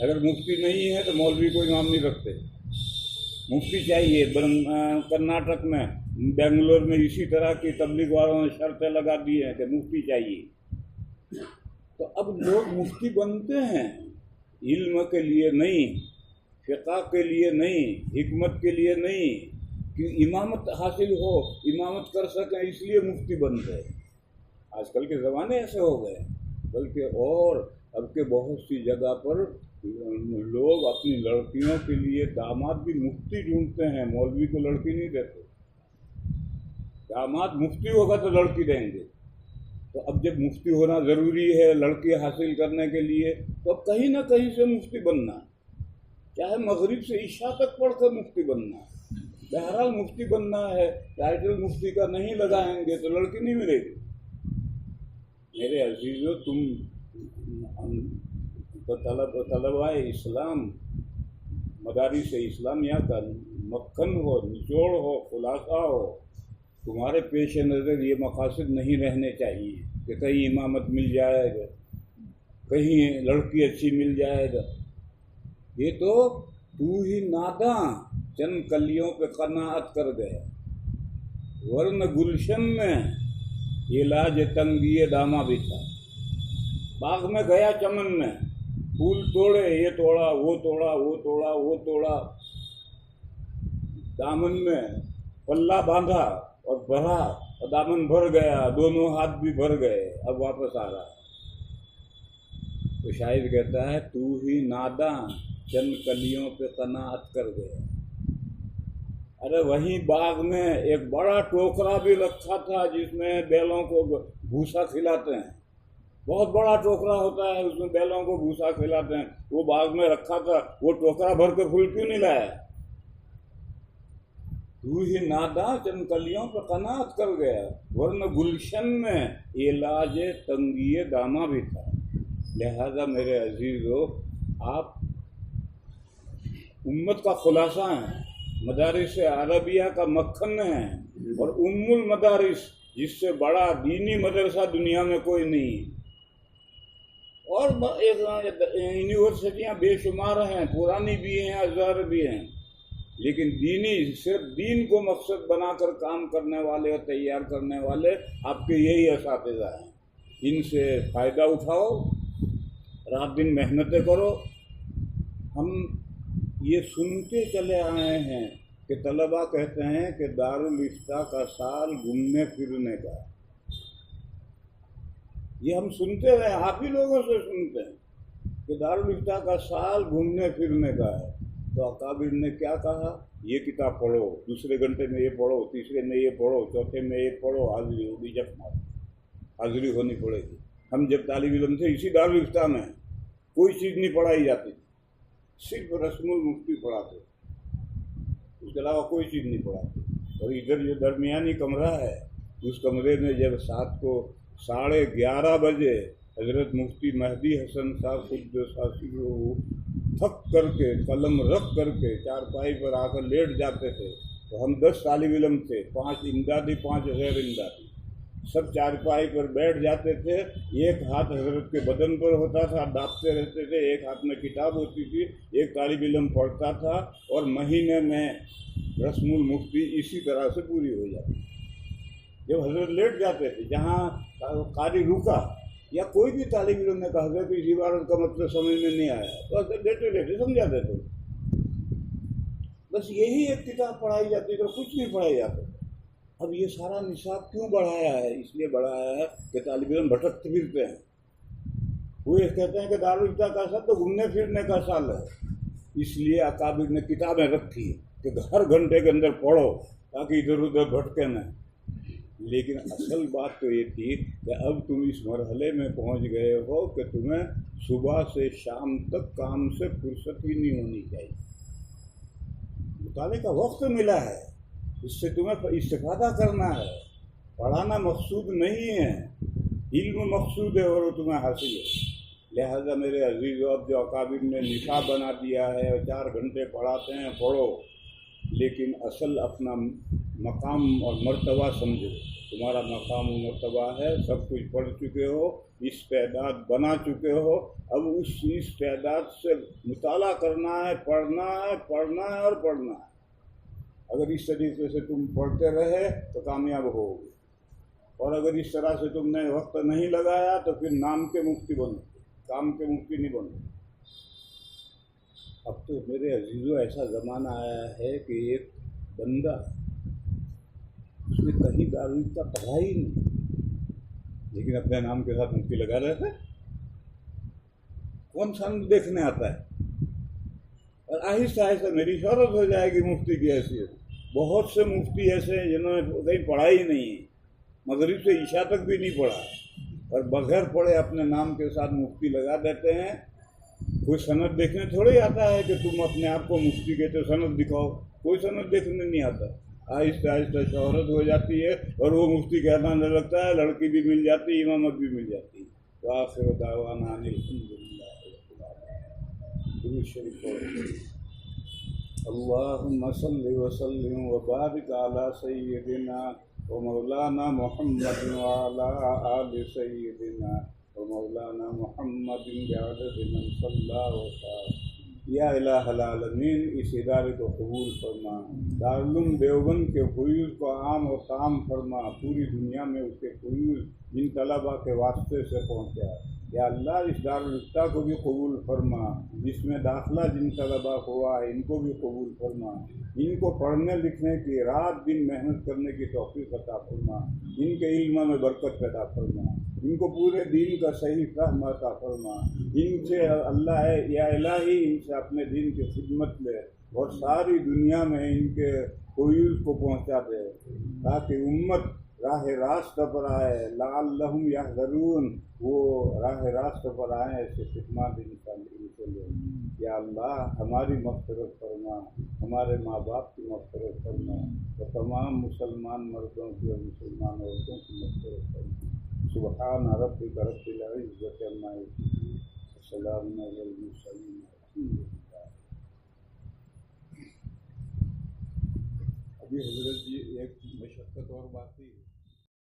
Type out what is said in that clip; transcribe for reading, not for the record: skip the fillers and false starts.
अगर मुफ्ती नहीं है तो मौलवी को इमाम नहीं रखते। मुफ्ती चाहिए। कर्नाटक में, बेंगलोर में इसी तरह की तबलीग वालों ने शर्तें लगा दी हैं कि मुफ्ती चाहिए। तो अब लोग मुफ्ती बनते हैं इल्म के लिए नहीं, फ़िक़्ह के लिए नहीं, हिकमत के लिए नहीं, कि इमामत हासिल हो, इमामत कर सकें, इसलिए मुफ्ती बन गए। आजकल के ज़माने ऐसे हो गए। बल्कि और अब के बहुत सी जगह पर लोग अपनी लड़कियों के लिए दामाद भी मुफ्ती ढूंढते हैं, मौलवी को लड़की नहीं देते। दामाद मुफ्ती होगा तो लड़की देंगे। तो अब जब मुफ्ती होना ज़रूरी है लड़की हासिल करने के लिए, तो अब कहीं ना कहीं से मुफ्ती बनना, चाहे मगरिब से इशा तक पढ़कर मुफ्ती बनना, बहरहाल मुफ्ती बनना है। टाइटल मुफ्ती का नहीं लगाएंगे तो लड़की नहीं मिलेगी। मेरे अजीज़ों, तुम तलबाए इस्लाम, मदारिस इस्लामिया का मक्खन हो, निचोड़ हो, खुलासा हो, तुम्हारे पेश नज़र ये मकासद नहीं रहने चाहिए कि कहीं इमामत मिल जाएगा, कहीं लड़की अच्छी मिल जाएगा। ये तो तू ही नादा चंद कलियों पे कनाअत कर गया, वरन गुलशन में इलाज तंगिए दामा भी था। बाग में गया, चमन में फूल तोड़े, ये तोड़ा, वो तोड़ा, वो तोड़ा, वो तोड़ा, दामन में पल्ला बांधा और भरा, और दामन भर गया, दोनों हाथ भी भर गए, अब वापस आ रहा। तो शायद कहता है तू ही नादा चंद कलियों पे कनाअत कर गया। अरे वहीं बाग में एक बड़ा टोकरा भी रखा था जिसमें बैलों को भूसा खिलाते हैं। बहुत बड़ा टोकरा होता है, उसमें बैलों को भूसा खिलाते हैं। वो बाग में रखा था, वो टोकरा भर के फूल क्यों नहीं लाया? तू ही नादा चंद कलियों पर कनाअत कर गया, वरना गुलशन में इलाज तंगिए दामा भी था। लिहाजा मेरे अजीजों, आप उम्मत का खुलासा हैं, मदारिस अरबिया का मक्खन है, और उम्मुल मदारिस, जिससे बड़ा दीनी मदरसा दुनिया में कोई नहीं। और यूनिवर्सिटियाँ बेशुमार हैं, पुरानी भी हैं, अज़हर भी हैं, लेकिन दीनी, सिर्फ दीन को मकसद बनाकर काम करने वाले और तैयार करने वाले आपके यही असातिज़ा हैं। इनसे फ़ायदा उठाओ, रात दिन मेहनतें करो। हम ये सुनते चले आए हैं कि तलबा कहते हैं कि दारुल इफ्ता का साल घूमने फिरने का। ये हम सुनते रहे, आप ही लोगों से सुनते हैं कि दारुल इफ्ता का साल घूमने फिरने का है। तो अकाबिर ने क्या कहा? ये किताब पढ़ो, दूसरे घंटे में ये पढ़ो, तीसरे में ये पढ़ो, चौथे में ये पढ़ो, हाजिरी होगी, जब मारो, हाजिरी होनी पड़ेगी। हम जब तालिब इल्म थे, इसी दारुल इफ्ता में कोई चीज़ नहीं पढ़ाई जाती, सिर्फ रस्मुल मुफ्ती पढ़ाते, उसके अलावा कोई चीज़ नहीं पढ़ाते। और इधर जो दरमियानी कमरा है, उस कमरे में जब रात को 11:30 बजे हज़रत मुफ्ती महदी हसन साहब खुद थक करके, कलम रख करके चारपाई पर आकर लेट जाते थे, तो हम 10 तालिब इल्म थे, 5 इमदादी, 5 गैर इमदादी, सब चारपाई पर बैठ जाते थे। एक हाथ हजरत के बदन पर होता था, दापते रहते थे, एक हाथ में किताब होती थी, एक तालिब इल्म पढ़ता था, और महीने में रस्मुल मुफ्ती इसी तरह से पूरी हो जाती। जब हजरत लेट जाते थे, जहाँ कारी रुका या कोई भी तालिब इल्म ने कहा हजरत इस इबारत का मतलब समझ में नहीं आया, तो हजरत लेटे लेटे समझा देते। बस यही एक किताब पढ़ाई जाती थी, कुछ नहीं पढ़ाई जाता। अब ये सारा निसाब क्यों बढ़ाया है? इसलिए बढ़ाया है कि तालिब इल्म भटकते फिरते हैं। वो ये कहते हैं कि दारुल इफ्ता का साल तो घूमने फिरने का साल है, इसलिए अकाबिर ने किताबें रखी कि हर घंटे के अंदर पढ़ो ताकि इधर उधर भटके न। लेकिन असल बात तो ये थी कि अब तुम इस मरहले में पहुंच गए हो कि तुम्हें सुबह से शाम तक काम से फुर्सत ही नहीं होनी चाहिए। मुताले का वक्त मिला है, इससे तुम्हें इस्तिफादा करना है। पढ़ाना मकसूद नहीं है, इल्म मकसूद है और तुम्हें हासिल है। लिहाजा मेरे अजीज़, अब जो अकाबिर ने निसाब बना दिया है और 4 घंटे पढ़ाते हैं, पढ़ो, लेकिन असल अपना मकाम और मर्तबा समझो। तुम्हारा मकाम और मर्तबा है, सब कुछ पढ़ चुके हो, इस्तेदाद बना चुके हो। अब उस इस्तेदाद से मुताला करना है, पढ़ना है, पढ़ना है और पढ़ना है। अगर इस तरीके से तुम पढ़ते रहे तो कामयाब होगे, और अगर इस तरह से तुमने वक्त नहीं लगाया तो फिर नाम के मुफ्ती बनो, काम के मुफ्ती नहीं बनो। अब तो मेरे अजीजों ऐसा ज़माना आया है कि एक बंदा, उसने कहीं दारुल का पढ़ा ही नहीं, लेकिन अपने नाम के साथ मुफ्ती लगा रहे थे। कौन सा देखने आता है? और आहिस्ता आहिस्ता मेरी शोहरत हो जाएगी मुफ्ती की हैसियत। बहुत से मुफ्ती ऐसे हैं जिन्होंने कहीं पढ़ा ही नहीं है, मगरिब से ईशा तक भी नहीं पढ़ा, और बगैर पढ़े अपने नाम के साथ मुफ्ती लगा देते हैं। कोई सनद देखने थोड़ी आता है कि तुम अपने आप को मुफ्ती कहते हो, सनद दिखाओ, कोई सनद देखने नहीं आता। आहिस्ता आहिस्ता शोहरत हो जाती है और वो मुफ्ती कहलाने लगता है, लड़की भी मिल जाती है, इमामत भी मिल जाती है। तो आखिर दावाना अल्लाहुम्मा सल्लि व सल्लिम व बारिक अला सय्यिदिना व मौलाना मुहम्मद व अला आलि सय्यिदिना व मौलाना मुहम्मद बिअदद मन सल्ला व सल्लम। या इलाहल आलमीन, इस इदारे को कबूल फरमा, दारुल देवबंद के फयूज़ को आम और ताम फरमा, पूरी दुनिया में उसके फयूज़ जिन तलबा के वास्ते से पहुँचा। या अल्लाह, इस दारुल इफ्ता को भी कबूल फरमा, जिसमें दाखिला जिन तलबा को हुआ है इनको भी कबूल फरमा, इनको पढ़ने लिखने की रात दिन मेहनत करने की तौफीक अता फरमा, इनके इल्म में बरकत पैदा फरमा, इनको पूरे दीन का सही फहम अता फरमा। इनसे अल्लाह है या इलाही, इनसे अपने दीन की खिदमत ले और सारी दुनिया में इनके फयूज़ को पहुँचा दे, ताकि उम्मत राह रास्त पर आए। लअल्लहुम यहज़रून, वो राह रास्त पर आए, ऐसे खिदमत इनसे ले। या अल्लाह, हमारी मग़फ़िरत फरमा, हमारे माँ बाप की मग़फ़िरत फरमा, और तमाम मुसलमान मर्दों की और मुसलमान औरतों की मग़फ़िरत फरमा। सुब्हान रब्बिक रब्बिल इज़्ज़ति अम्मा यसिफून, व सलामुन अलल मुरसलीन। अभी हज़रत जी एक मशक्क़त और बाकी है।